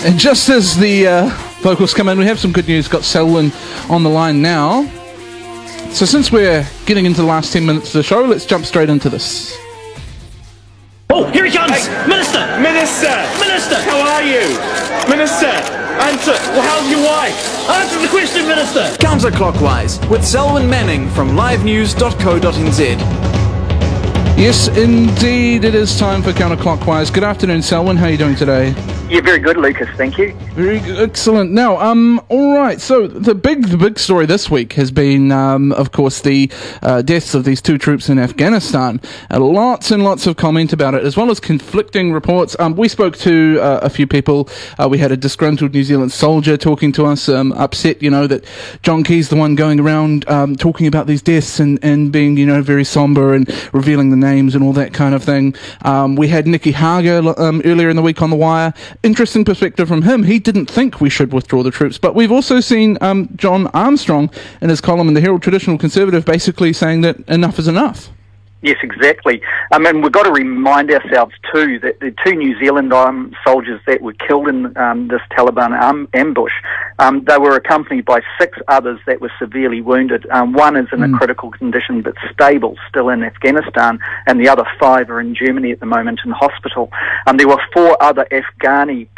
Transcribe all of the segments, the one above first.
And just as the vocals come in, we have some good news. Got Selwyn on the line now. So since we're getting into the last 10 minutes of the show, let's jump straight into this. Oh, here he comes! Hey. Minister! How are you? Minister! Answer! Well, how's your wife? Answer the question, Minister! Counter-Clockwise with Selwyn Manning from livenews.co.nz. Yes, indeed, it is time for Counter-Clockwise. Good afternoon, Selwyn. How are you doing today? Yeah, very good, Lucas. Thank you. Very good, excellent. Now, all right. So the big story this week has been, of course, the deaths of these two troops in Afghanistan. Lots and lots of comment about it, as well as conflicting reports. We spoke to a few people. We had a disgruntled New Zealand soldier talking to us, upset, that John Key's the one going around talking about these deaths and being, very somber and revealing the names and all that kind of thing. We had Nicky Hager earlier in the week on The Wire. Interesting perspective from him. He didn't think we should withdraw the troops, but we've also seen John Armstrong in his column in the Herald Traditional Conservative basically saying that enough is enough. Yes, exactly. And we've got to remind ourselves too that the two New Zealand soldiers that were killed in this Taliban ambush, they were accompanied by 6 others that were severely wounded. One is in a critical condition but stable, still in Afghanistan, and the other 5 are in Germany at the moment in hospital. There were 4 other Afghani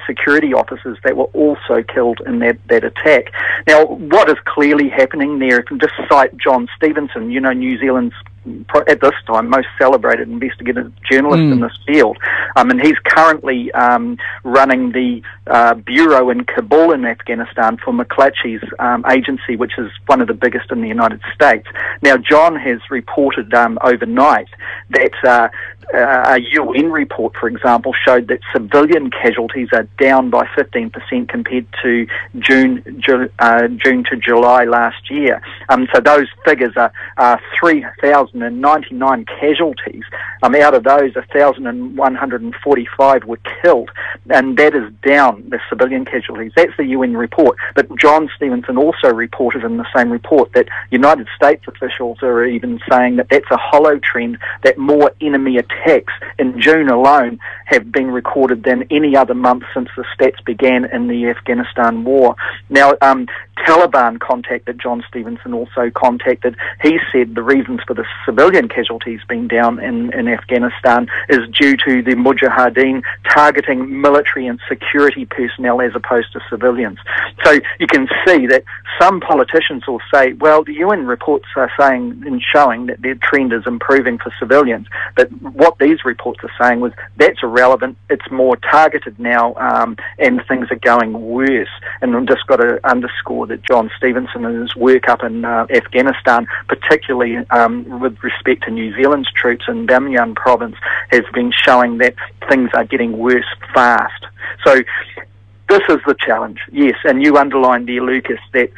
security officers that were also killed in that attack. Now, what is clearly happening there, if you just cite John Stevenson, New Zealand's at this time most celebrated investigative journalist in this field, and he's currently running the bureau in Kabul in Afghanistan for McClatchy's agency, which is one of the biggest in the United States. Now, John has reported overnight that a UN report, for example, showed that civilian casualties are down by 15% compared to June to July last year. So those figures are 3,099 casualties. Out of those, 1,145 were killed, and that is down, the civilian casualties. That's the UN report. But John Stevenson also reported in the same report that United States officials are even saying that that's a hollow trend, that more enemy attacks in June alone have been recorded than any other month since the stats began in the Afghanistan war. Now, Taliban contact that John Stevenson also contacted, he said the reasons for the civilian casualties being down in Afghanistan is due to the Mujahideen targeting military and security personnel as opposed to civilians. So you can see that some politicians will say, well, the UN reports are saying and showing that their trend is improving for civilians, but what these reports are saying was that's irrelevant, it's more targeted now, and things are going worse. And I've just got to underscore that John Stevenson and his work up in Afghanistan, particularly with respect to New Zealand's troops in Bamyan province, has been showing that things are getting worse fast. So this is the challenge, yes, and you underlined there, Lucas, that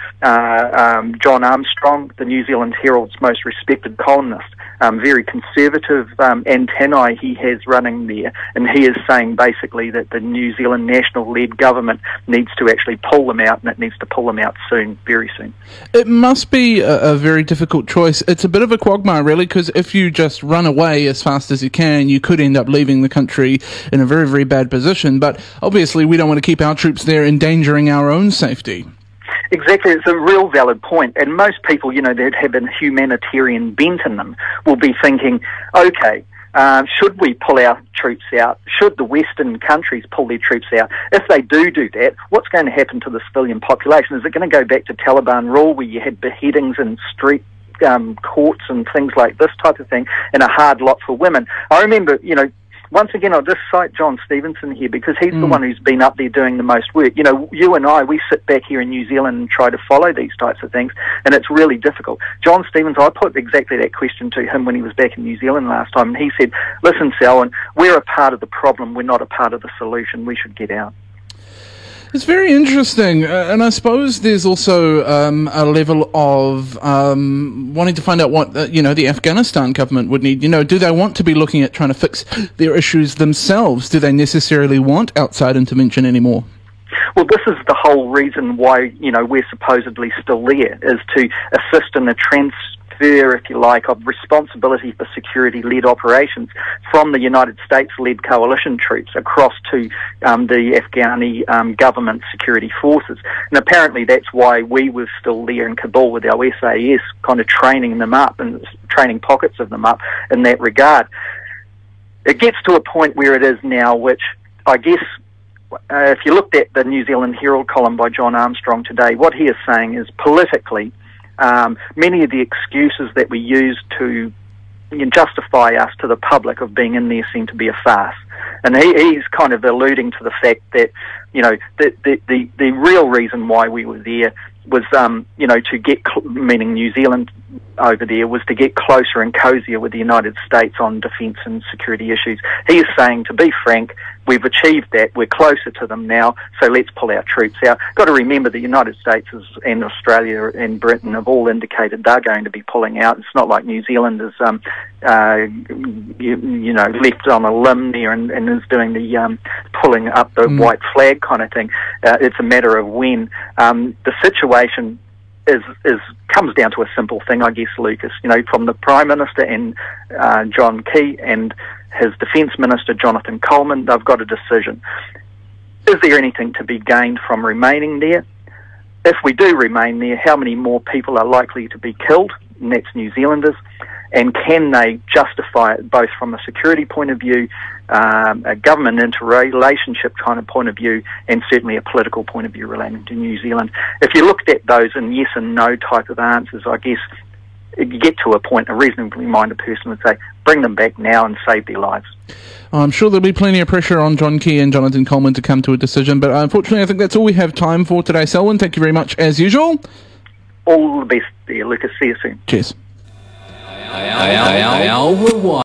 John Armstrong, the New Zealand Herald's most respected columnist, very conservative antennae he has running there, and he is saying basically that the New Zealand national-led government needs to actually pull them out, and it needs to pull them out soon, very soon. It must be a very difficult choice. It's a bit of a quagmire, really, because if you just run away as fast as you can, you could end up leaving the country in a very, very bad position, but obviously we don't want to keep our troops there endangering our own safety. Exactly, it's a real valid point, and most people, that have a humanitarian bent in them will be thinking, okay, should we pull our troops out? Should the Western countries pull their troops out? If they do that, what's going to happen to the civilian population? Is it going to go back to Taliban rule where you had beheadings in street courts and things like this type of thing, and a hard lot for women? I remember, once again, I'll just cite John Stevenson here because he's the one who's been up there doing the most work. You and I, we sit back here in New Zealand and try to follow these types of things, and it's really difficult. John Stevenson, I put exactly that question to him when he was back in New Zealand last time, and he said, listen, Selwyn, we're a part of the problem, we're not a part of the solution, we should get out. It's very interesting, and I suppose there's also a level of wanting to find out what the Afghanistan government would need. Do they want to be looking at trying to fix their issues themselves? Do they necessarily want outside intervention anymore? Well, this is the whole reason why we're supposedly still there, is to assist in the transfer, if you like, of responsibility for security-led operations from the United States-led coalition troops across to the Afghani government security forces. And apparently that's why we were still there in Kabul with our SAS, kind of training them up and training pockets of them up in that regard. It gets to a point where it is now, which I guess if you looked at the New Zealand Herald column by John Armstrong today, what he is saying is politically, many of the excuses that we use to justify us to the public of being in there seem to be a farce. And he's kind of alluding to the fact that, you know, the real reason why we were there was, you know, to get, meaning New Zealand over there, was to get closer and cozier with the United States on defence and security issues. He is saying, to be frank, we've achieved that, we're closer to them now, so let's pull our troops out. Got to remember the United States and Australia and Britain have all indicated they're going to be pulling out. It's not like New Zealand is, you know, left on a limb there and is doing the pulling up the white flag kind of thing. It's a matter of when. The situation comes down to a simple thing, I guess, Lucas. You know, from the Prime Minister and John Key and his Defence Minister Jonathan Coleman, they've got a decision. Is there anything to be gained from remaining there? If we do remain there, how many more people are likely to be killed? And that's New Zealanders. And can they justify it both from a security point of view, a government interrelationship kind of point of view, and certainly a political point of view relating to New Zealand? If you looked at those in yes and no type of answers, I guess you get to a point, a reasonably minded person would say, bring them back now and save their lives. I'm sure there'll be plenty of pressure on John Key and Jonathan Coleman to come to a decision, but unfortunately I think that's all we have time for today. Selwyn, thank you very much as usual. All the best there, Lucas. See you soon. Cheers.